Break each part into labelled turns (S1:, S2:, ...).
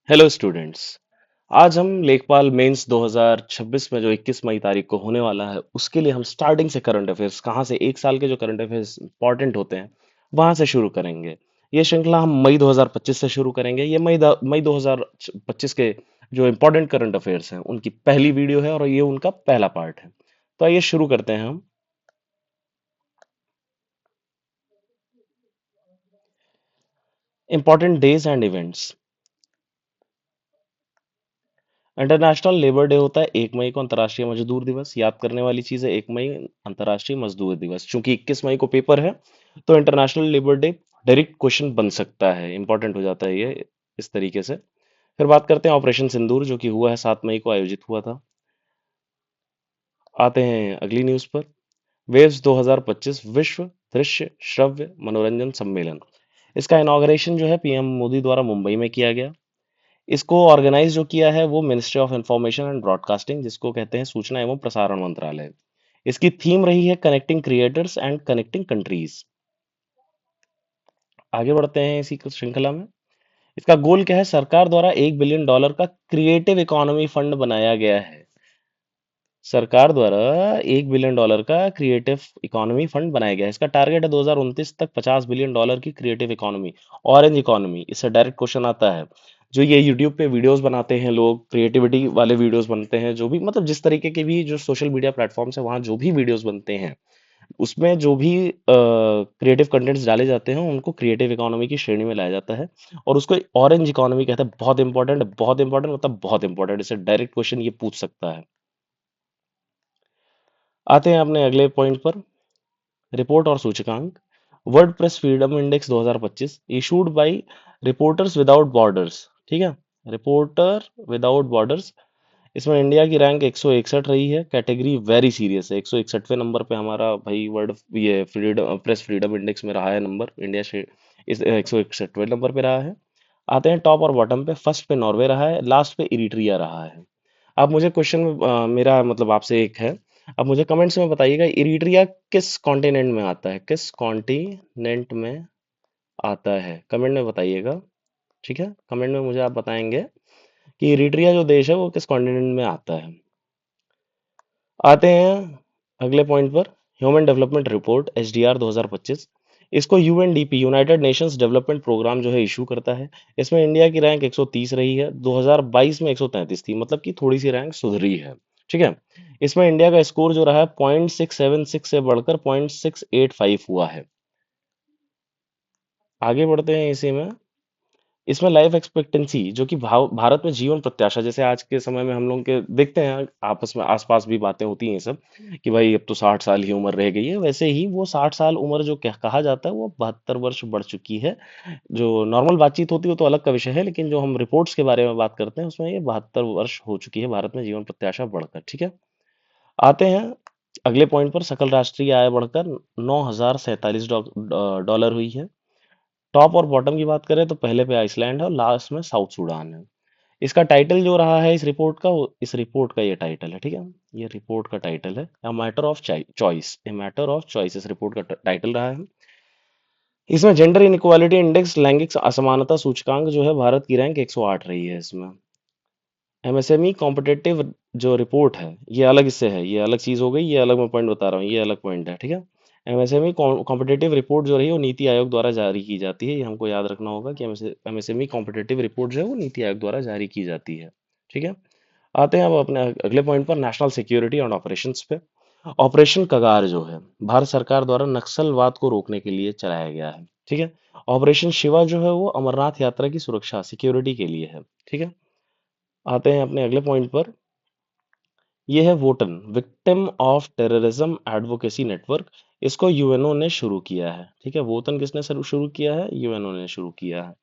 S1: Hello students. आज हम लेखपाल मेंस 2026 में जो 21 मई तारीख को होने वाला है उसके लिए हम स्टार्टिंग से करंट अफेयर्स कहाँ से एक साल के जो करंट अफेयर्स इंपॉर्टेंट होते हैं वहां से शुरू करेंगे। ये श्रृंखला हम मई 2025 से शुरू करेंगे। ये मई 2025 के जो इंपॉर्टेंट करंट अफेयर्स हैं उनकी पहली वीडियो है और ये उनका पहला पार्ट है। तो आइए शुरू करते हैं हम। Important days and events. International labour day होता है 1 मई को। अंतर्राष्ट्रीय मजदूर दिवस याद करने वाली चीज है 1 मई अंतर्राष्ट्रीय मजदूर दिवस। चूंकि 21 मई को पेपर है तो international labour day direct question बन सकता है, इंपॉर्टेंट हो जाता है ये इस तरीके से। फिर बात करते हैं ऑपरेशन सिंदूर जो कि हुआ है 7 मई को आयोजित हुआ था। आते हैं अगली न्यूज पर। वेव्स 2025 विश्व दृश्य श्रव्य मनोरंजन सम्मेलन। इसका इनॉग्रेशन जो है पीएम मोदी द्वारा मुंबई में किया गया। इसको ऑर्गेनाइज जो किया है वो ministry of information and broadcasting, जिसको कहते हैं सूचना एवं प्रसारण मंत्रालय। इसकी थीम रही है connecting creators and connecting countries. आगे बढ़ते हैं इसी श्रृंखला में। इसका गोल क्या है? सरकार द्वारा $1 बिलियन का क्रिएटिव इकोनॉमी फंड बनाया गया है। सरकार द्वारा $1 बिलियन का क्रिएटिव इकोनॉमी फंड बनाया गया है। इसका टारगेट है 2029 तक $50 बिलियन की क्रिएटिव इकोनॉमी। ऑरेंज इकोनॉमी, इससे डायरेक्ट क्वेश्चन आता है। जो ये यूट्यूब पे वीडियोस बनाते हैं लोग, क्रिएटिविटी वाले वीडियोस बनते हैं, जो भी मतलब जिस तरीके के भी जो सोशल मीडिया प्लेटफॉर्म्स है वहाँ जो भी वीडियोस बनते हैं उसमें जो भी क्रिएटिव कंटेंट्स डाले जाते हैं उनको क्रिएटिव इकोनॉमी की श्रेणी में लाया जाता है। और उसको ऑरेंज इकोनॉमी कहते हैं। बहुत इंपॉर्टेंट, बहुत इंपॉर्टेंट, मतलब बहुत इंपॉर्टेंट। इससे डायरेक्ट क्वेश्चन ये पूछ सकता है। आते हैं अपने अगले पॉइंट पर। रिपोर्ट और सूचकांक। World press freedom index 2025 issued by reporters without borders. ठीक है, रिपोर्टर विदाउट बॉर्डर्स। इसमें इंडिया की रैंक 161 रही है। कैटेगरी वेरी सीरियस है। 161वें नंबर पे हमारा भाई वर्ल्ड ये फ्रीडम प्रेस फ्रीडम इंडेक्स में रहा है नंबर। इंडिया से इस 161वें नंबर पे रहा है। आते हैं टॉप और बॉटम पे। फर्स्ट पे नॉर्वे रहा है, लास्ट पे इरिट्रिया रहा है। अब मुझे क्वेश्चन मेरा मतलब आपसे एक है। अब मुझे कमेंट्स में बताइएगा इरिट्रिया किस कॉन्टिनेंट में आता है, किस कॉन्टिनेंट में आता है, कमेंट में बताइएगा। ठीक है, कमेंट में मुझे आप बताएंगे कि इरिट्रिया जो देश है वो किस कॉन्टिनेंट में आता है। आते हैं अगले पॉइंट पर। Human development report HDR 2025। इसको UNDP United Nations Development Programme जो है इशू करता है। इसमें इंडिया की रैंक 130 रही है। 2022 में 133 थी, मतलब कि थोड़ी सी रैंक सुधरी है। ठीक है, इसमें इंडिया का स्कोर जो रहा है 0.676 से बढ़कर 0.685 हुआ है। आगे बढ़ते हैं इसी में। इसमें लाइफ एक्सपेक्टेंसी जो कि भारत में जीवन प्रत्याशा, जैसे आज के समय में हम लोग के देखते हैं आपस में आसपास भी बातें होती हैं सब कि भाई अब तो 60 साल ही उम्र रह गई है, वैसे ही वो 60 साल उम्र जो कहा जाता है वो 72 वर्ष बढ़ चुकी है। जो नॉर्मल बातचीत होती है वो तो अलग का विषय है, लेकिन जो हम रिपोर्ट्स के बारे में बात करते हैं उसमें ये 72 वर्ष हो चुकी है भारत में जीवन प्रत्याशा बढ़कर। ठीक है, आते हैं अगले पॉइंट पर। सकल राष्ट्रीय आय बढ़कर $9,047 हुई है। टॉप और बॉटम की बात करें तो पहले पे आइसलैंड है और लास्ट में साउथ सूडान है। इसका टाइटल जो रहा है इस रिपोर्ट का, इस रिपोर्ट का ये टाइटल है। ठीक है, ये रिपोर्ट का टाइटल है a matter of choice, a matter of choice इस रिपोर्ट का टाइटल रहा है। इसमें जेंडर इनइक्वालिटी इंडेक्स, लैंगिक असमानता सूचकांक जो है भारत की रैंक 108 रही है इसमें। एमएसएमई कॉम्पिटेटिव जो रिपोर्ट है ये अलग इससे है, ये अलग चीज हो गई, ये अलग मैं पॉइंट बता रहा हूँ, ये अलग पॉइंट है। ठीक है, एमएसएमई कॉम्पिटेटिव रिपोर्ट जो रही है वो नीति आयोग द्वारा जारी की जाती है। ये हमको याद रखना होगा कि एमएसएमई कॉम्पिटेटिव रिपोर्ट जो है वो नीति आयोग द्वारा जारी की जाती है। ठीक है, आते हैं अब अपने अगले पॉइंट पर, नेशनल सिक्योरिटी एंड ऑपरेशंस पे। ऑपरेशन कगार जो है भारत सरकार द्वारा नक्सलवाद को रोकने के लिए चलाया गया है। ठीक है, ऑपरेशन शिवा जो है वो अमरनाथ यात्रा की सुरक्षा सिक्योरिटी के लिए है। ठीक है, आते हैं अपने अगले पॉइंट पर। ये है VOTAN, victim of terrorism advocacy network. इसको यूएनओ ने शुरू किया है। ठीक है, वोटन किसने शुरू किया है? यूएनओ ने शुरू किया है।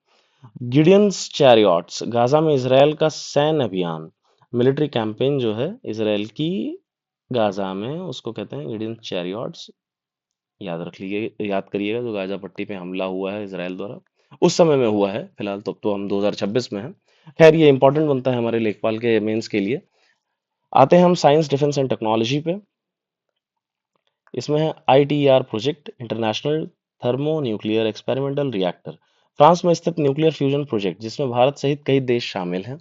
S1: गिडियंस चैरियट्स, गाजा में इसराइल का सैन्य अभियान, मिलिट्री कैंपेन जो है इसराइल की गाजा में, उसको कहते हैं गिडियंस चैरियट्स। याद रख लीजिए, याद करिएगा जो गाजा पट्टी पे हमला हुआ है इसराइल द्वारा उस समय में हुआ है। फिलहाल तो हम 2026 में हैं। खैर ये इंपॉर्टेंट बनता है हमारे लेखपाल के मेंस के लिए। आते हैं हम साइंस डिफेंस एंड टेक्नोलॉजी पे। इसमें है ITR project, international thermo nuclear experimental reactor. France में स्थित न्यूक्लियर फ्यूजन प्रोजेक्ट जिसमें भारत सहित कई देश शामिल हैं।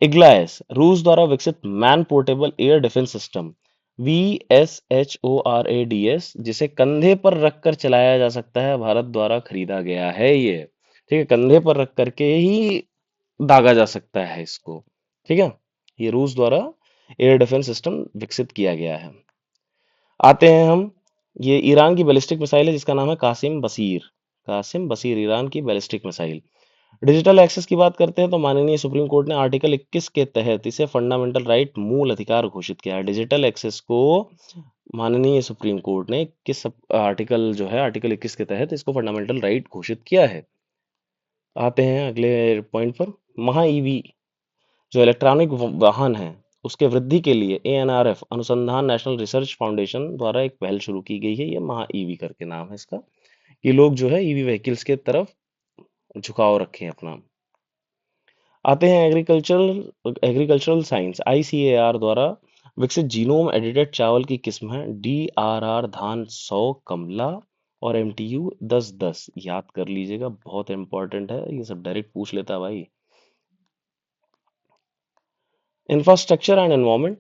S1: इग्लायस, रूस द्वारा विकसित man portable air defence system, VSHORADS, जिसे कंधे पर रखकर चलाया जा सकता है, भारत द्वारा खरीदा गया है ये। ठीक है, कंधे पर रख करके ही दागा जा सकता है इसको। ठीक है, ये रूस द्वारा एयर डिफेंस सिस्टम विकसित किया गया है। आते हैं हम, ये ईरान की बैलिस्टिक मिसाइल है जिसका नाम है कासिम बसीर। कासिम बसीर ईरान की बैलिस्टिक मिसाइल। डिजिटल एक्सेस की बात करते हैं तो माननीय सुप्रीम कोर्ट ने आर्टिकल 21 के तहत इसे फंडामेंटल राइट, मूल अधिकार घोषित किया है। डिजिटल एक्सेस को माननीय सुप्रीम कोर्ट ने किस आर्टिकल जो है, आर्टिकल 21 के तहत इसको फंडामेंटल राइट घोषित किया है। आते हैं अगले पॉइंट पर। महा ईवी जो इलेक्ट्रॉनिक वाहन है उसके वृद्धि के लिए ANRF अनुसंधान नेशनल रिसर्च फाउंडेशन द्वारा एक पहल शुरू की गई है। ये महा ईवी करके नाम है इसका, कि लोग जो है ईवी व्हीकल्स के तरफ झुकाव रखें अपना। आते हैं एग्रीकल्चरल एग्रीकल्चरल साइंस, ICAR द्वारा विकसित जीनोम एडिटेड चावल की किस्म है DRR धान 100 कमला और MTU 1010। याद कर लीजिएगा, बहुत इंपॉर्टेंट है, ये सब डायरेक्ट पूछ लेता है भाई। इंफ्रास्ट्रक्चर एंड एनवायरनमेंट,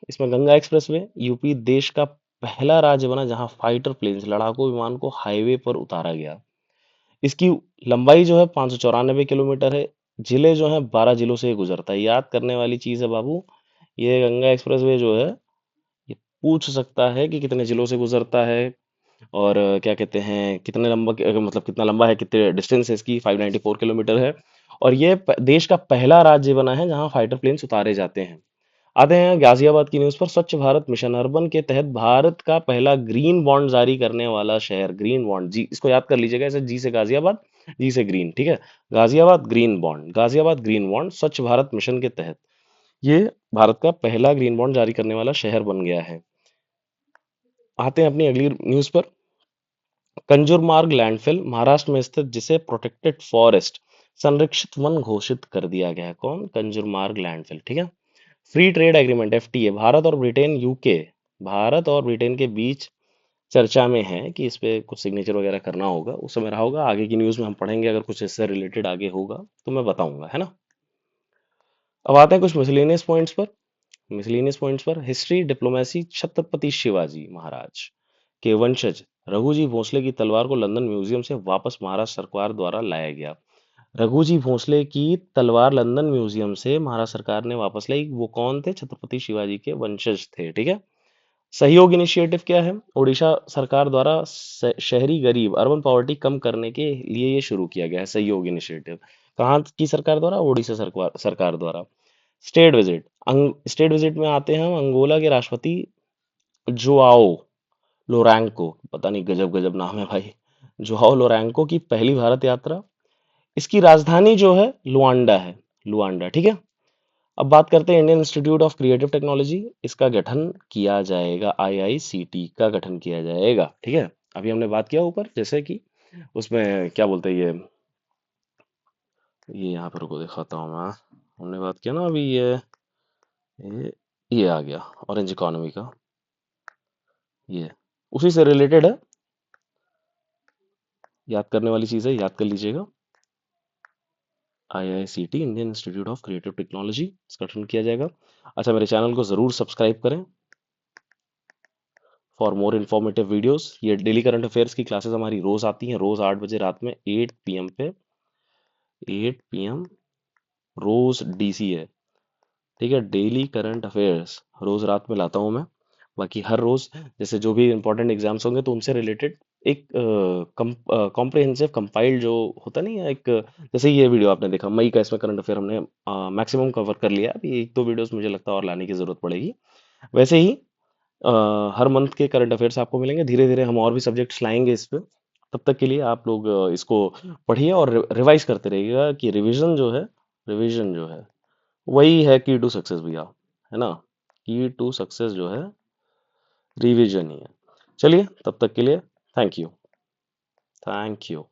S1: इसमें गंगा एक्सप्रेसवे, यूपी देश का पहला राज्य बना जहां फाइटर प्लेन्स, लड़ाकू विमान को हाईवे पर उतारा गया। इसकी लंबाई जो है 594 किलोमीटर है। जिले जो है 12 जिलों से गुजरता है। याद करने वाली चीज है बाबू, ये गंगा एक्सप्रेसवे जो है ये पूछ सकता है कि कितने जिलों से गुजरता है, और क्या कहते हैं कितने लंबा, मतलब कितना लंबा है, कितने डिस्टेंस है इसकी, 594 किलोमीटर है। और ये देश का पहला राज्य बना है जहां फाइटर प्लेन्स उतारे जाते हैं। आते हैं गाजियाबाद की न्यूज़ पर। स्वच्छ भारत मिशन अर्बन के तहत भारत का पहला ग्रीन बॉन्ड जारी करने वाला शहर। ग्रीन बॉन्ड, जी इसको याद कर लीजिएगा, ऐसे जी से गाजियाबाद, जी से ग्रीन। ठीक है, Ghaziabad green bond, Ghaziabad green bond स्वच्छ भारत मिशन के तहत ये भारत का पहला ग्रीन बॉन्ड जारी करने वाला शहर बन गया है। आते हैं अपनी अगली न्यूज़ पर। कंजूरमार्ग लैंडफिल महाराष्ट्र में स्थित, जिसे प्रोटेक्टेड फॉरेस्ट, संरक्षित वन घोषित कर दिया गया है। कौन? कंजूरमार्ग लैंडफिल। ठीक है। Free trade agreement FTA, Bharat और ब्रिटेन के बीच चर्चा में है कि इस पे कुछ सिग्नेचर वगैरह करना होगा, उस समय रहा होगा। आगे की न्यूज़ में हम पढ़ेंगे, अगर कुछ इससे रिलेटेड आगे होगा तो मैं बताऊंगा, है ना। अब आते हैं कुछ मिसलेनियस पॉइंट्स पर। हिस्ट्री डिप्लोमेसी, छत्रपति शिवाजी महाराज के वंशज रघुजी भोसले की तलवार को लंदन म्यूजियम से वापस महाराष्ट्र सरकार द्वारा लाया गया। रघुजी भोसले की तलवार लंदन म्यूजियम से महाराष्ट्र सरकार ने वापस लाई। वो कौन थे? छत्रपति शिवाजी के वंशज थे। ठीक है। सहयोग इनिशिएटिव क्या है? उड़ीसा सरकार द्वारा शहरी गरीब, अर्बन पॉवर्टी कम करने के लिए ये शुरू किया गया है सहयोग इनिशिएटिव। कहाँ की सरकार द्वारा? उड़ीसा सरकार सरकार द्वारा। स्टेट विजिट में आते हैं हम। अंगोला के राष्ट्रपति जोआओ लोरैंको, पता नहीं, गजब गजब नाम है भाई। जोआओ लोरैंको की पहली भारत यात्रा। इसकी राजधानी जो है लुआंडा है, लुआंडा। ठीक है। अब बात करते हैं Indian institute of creative technology. इसका गठन किया जाएगा, IICT का गठन किया जाएगा। ठीक है। अभी हमने बात किया ऊपर, जैसे कि उसमें क्या बोलते हैं ये यहाँ पर को दिखाता हूँ मैं। हमने बात किया ना अभी ये ये आ गया ऑरेंज इकोनॉमी का, ये उसी से रिलेटेड है, याद करने वाली चीज़ है, याद कर लीजिएगा। IICT, Indian institute of creative technology, इसका गठन किया जाएगा। अच्छा, मेरे चैनल को ज़रूर सब्सक्राइब करें फॉर मोर इन्फॉर्मेटिव वीडियोस। ये डेली करंट अफेयर्स की क्लासेस हमारी रोज आती हैं, रोज 8 बजे रात में, 8 PM पे, 8 PM रोज DC है। ठीक है, डेली करंट अफेयर्स रोज रात में लाता हूँ मैं। बाकी हर रोज जैसे जो भी इंपॉर्टेंट एग्जाम्स होंगे तो उनसे रिलेटेड एक कॉम्प्रिहेंसिव कंपाइल्ड जो होता नहीं है, एक जैसे ये वीडियो आपने देखा मई का, इसमें करंट अफेयर हमने मैक्सिमम कवर कर लिया। अभी एक दो वीडियोस मुझे लगता है और लाने की जरूरत पड़ेगी। वैसे ही अ, हर मंथ के करंट अफेयर्स आपको मिलेंगे। धीरे धीरे हम और भी सब्जेक्ट्स लाएंगे इस पे। तब तक के लिए आप लोग इसको पढ़िए और रिवाइज करते रहिएगा, कि रिवीजन जो है वही है की टू सक्सेस भैया, है ना। की टू सक्सेस जो है रिवीजन ही है। चलिए, तब तक के लिए थैंक यू। Thank you.